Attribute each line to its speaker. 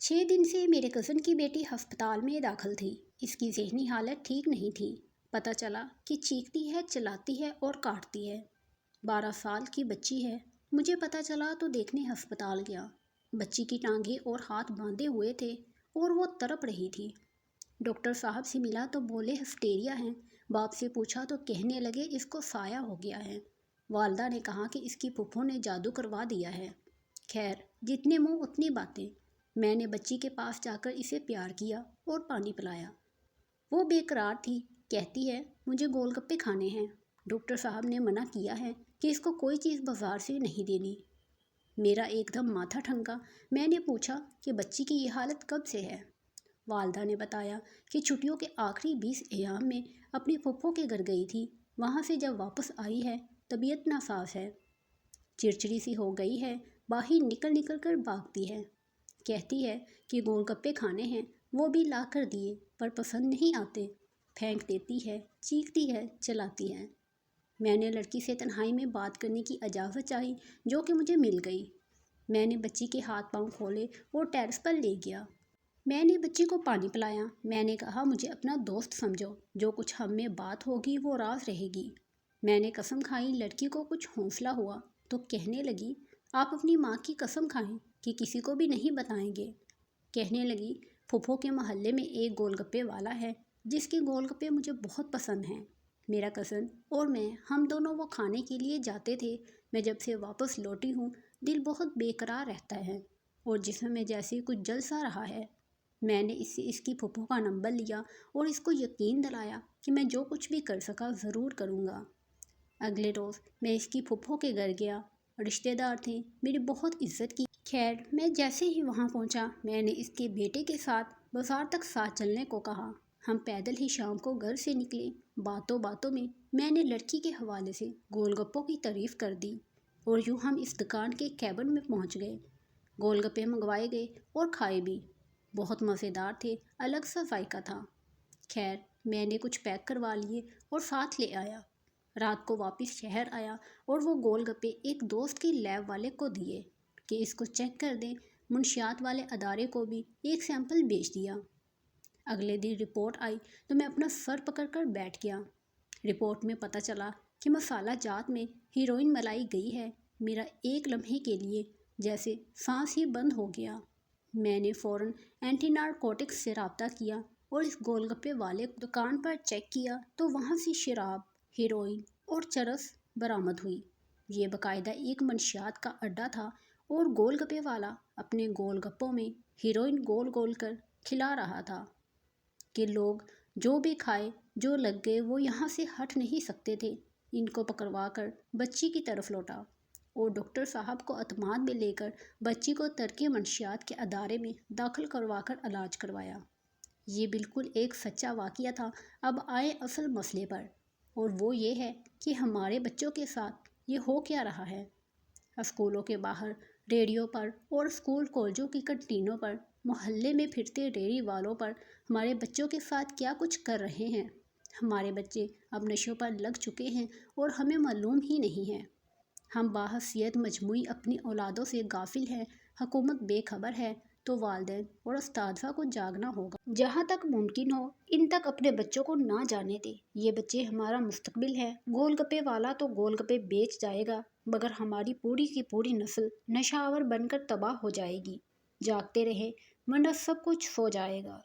Speaker 1: 6 दिन से मेरे कज़न की बेटी हस्पताल में दाखिल थी। इसकी ज़हनी हालत ठीक नहीं थी। पता चला कि चीखती है, चिल्लाती है और काटती है। 12 साल की बच्ची है। मुझे पता चला तो देखने हस्पताल गया। बच्ची की टांगें और हाथ बांधे हुए थे और वो तड़प रही थी। डॉक्टर साहब से मिला तो बोले हिस्टेरिया है। बाप से पूछा तो कहने लगे इसको साया हो गया है। वालदा ने कहा कि इसकी फूफो ने जादू करवा दिया है। खैर, जितने मुंह उतनी बातें। मैंने बच्ची के पास जाकर इसे प्यार किया और पानी पिलाया। वो बेकरार थी। कहती है मुझे गोलगप्पे खाने हैं। डॉक्टर साहब ने मना किया है कि इसको कोई चीज़ बाजार से नहीं देनी। मेरा एकदम माथा ठनका। मैंने पूछा कि बच्ची की ये हालत कब से है। वालदा ने बताया कि छुट्टियों के आखिरी 20 अयाम में अपनी फूफो के घर गई थी। वहाँ से जब वापस आई है तबीयत नासाज है, चिड़चिड़ी सी हो गई है, बाहर निकल निकल कर भागती है। कहती है कि गोलगप्पे खाने हैं, वो भी ला कर दिए पर पसंद नहीं आते। फेंक देती है, चीखती है, चलाती है। मैंने लड़की से तन्हाई में बात करने की इजाज़त चाही, जो कि मुझे मिल गई। मैंने बच्ची के हाथ पांव खोले और टेरेस पर ले गया। मैंने बच्ची को पानी पिलाया। मैंने कहा मुझे अपना दोस्त समझो, जो कुछ हम में बात होगी वो राज रहेगी। मैंने कसम खाई। लड़की को कुछ हौसला हुआ तो कहने लगी आप अपनी माँ की कसम खाएं कि किसी को भी नहीं बताएंगे। कहने लगी फूफो के मोहल्ले में एक गोलगप्पे वाला है जिसके गोलगप्पे मुझे बहुत पसंद हैं। मेरा कज़न और मैं, हम दोनों वो खाने के लिए जाते थे। मैं जब से वापस लौटी हूँ दिल बहुत बेकरार रहता है और जिस्म में जैसे कुछ जल सा रहा है। मैंने इससे इसकी फूफो का नंबर लिया और इसको यकीन दिलाया कि मैं जो कुछ भी कर सका ज़रूर करूँगा। अगले रोज़ मैं इसकी फूफो के घर गया। रिश्तेदार थे, मेरी बहुत इज्जत की। खैर, मैं जैसे ही वहाँ पहुँचा मैंने इसके बेटे के साथ बाजार तक साथ चलने को कहा। हम पैदल ही शाम को घर से निकले। बातों बातों में मैंने लड़की के हवाले से गोलगप्पों की तारीफ़ कर दी और यूँ हम इस दुकान के कैबिन में पहुँच गए। गोलगप्पे मंगवाए गए और खाए भी। बहुत मज़ेदार थे, अलग सा जायका था। खैर, मैंने कुछ पैक करवा लिए और साथ ले आया। रात को वापस शहर आया और वो गोलगप्पे एक दोस्त के लैब वाले को दिए कि इसको चेक कर दें। मुंशियात वाले अदारे को भी एक सैंपल भेज दिया। अगले दिन रिपोर्ट आई तो मैं अपना सर पकड़कर बैठ गया। रिपोर्ट में पता चला कि मसाला जात में हीरोइन मलाई गई है। मेरा एक लम्हे के लिए जैसे सांस ही बंद हो गया। मैंने फ़ौरन एंटी नारकोटिक्स से रब्ता किया और इस गोलगप्पे वाले दुकान पर चेक किया तो वहाँ से शराब, हीरोइन और चरस बरामद हुई। ये बाकायदा एक मंशियात का अड्डा था और गोलगप्पे वाला अपने गोलगप्पों में हीरोइन गोल गोल कर खिला रहा था कि लोग जो भी खाए, जो लग गए वो यहाँ से हट नहीं सकते थे। इनको पकड़वा कर बच्ची की तरफ लौटा और डॉक्टर साहब को अतमाद में लेकर बच्ची को तरके मंशियात के अदारे में दाखिल करवा कर इलाज करवाया। ये बिल्कुल एक सच्चा वाक़या था। अब आए असल मसले पर, और वो ये है कि हमारे बच्चों के साथ ये हो क्या रहा है। स्कूलों के बाहर, रेडियो पर और स्कूल कॉलेजों की कैंटीनों पर, मोहल्ले में फिरते रेहड़ी वालों पर हमारे बच्चों के साथ क्या कुछ कर रहे हैं। हमारे बच्चे अब नशों पर लग चुके हैं और हमें मालूम ही नहीं है। हम बाहसियत मजमूई अपनी औलादों से गाफिल हैं। हुकूमत बेखबर है तो वालिदैन और उस्तादा को जागना होगा। जहाँ तक मुमकिन हो इन तक अपने बच्चों को ना जाने दे। ये बच्चे हमारा मुस्तकबिल है। गोलगप्पे वाला तो गोलगप्पे बेच जाएगा मगर हमारी पूरी की पूरी नस्ल नशावर बनकर तबाह हो जाएगी। जागते रहे वरना सब कुछ सो जाएगा।